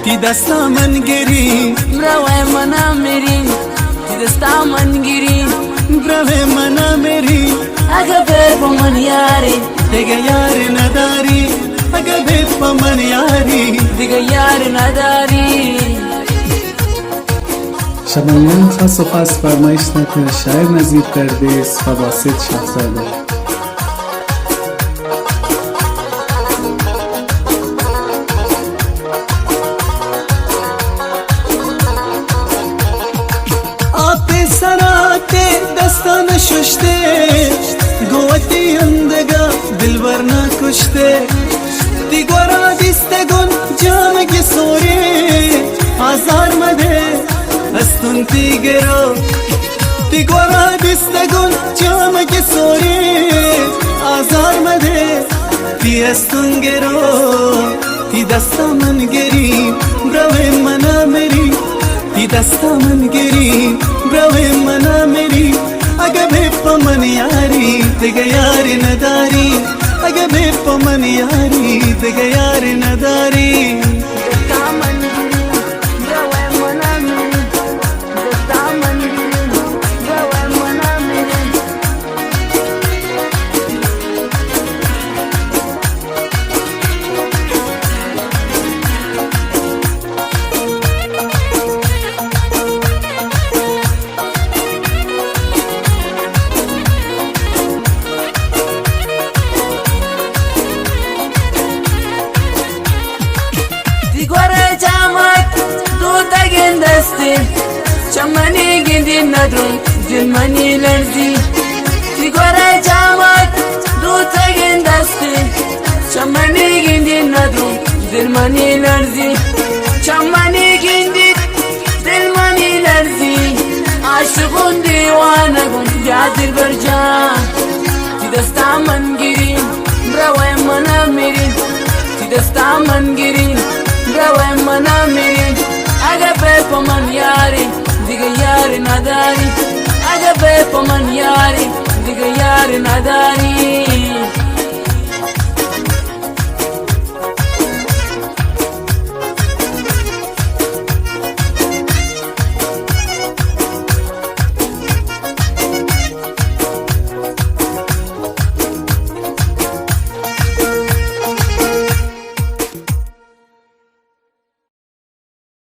ती दस्ता मनगिरी ब्रवे मना मेरी ती दस्ता मनगिरी ब्रवे मना मेरी अगर बेप मन यारी दिग यार नदारी अगर बेप मन यारी दिग यार नदारी شبانیان خاص و خاص فرمایش نکرد شاعر نظیر پردیس و باسط شاهزاده. آتے سراتے دستان ششتے گوتی اندگا دلبر نا کشتے دیگورا دیستے گن جامگی سوری آزار مده استون تیگرو دیگورا دیسته گن جامگی سوری آزار مده تی استون گرو تی دستا من گری بروی منا میری تی دستا من گری بروی منا میری اگه بیپ من یاری دیگه یاری نداری اگه بیپ من یاری دیگه یاری نداری چمنی گندی ندرون دلمنی لرزی دیگوره جامد دو تگین دستی چمنی گندی ندرون دلمنی لرزی چمنی گندی دلمنی لرزی عاشقون دیوانگون یا دل برجان تی دستا من گیرین بروی منا میرین تی دستا من گیرین بروی منا میرین اگه بیپ من یاری دیگه یاری نداری اگه بیپ من یاری دیگه یاری نداری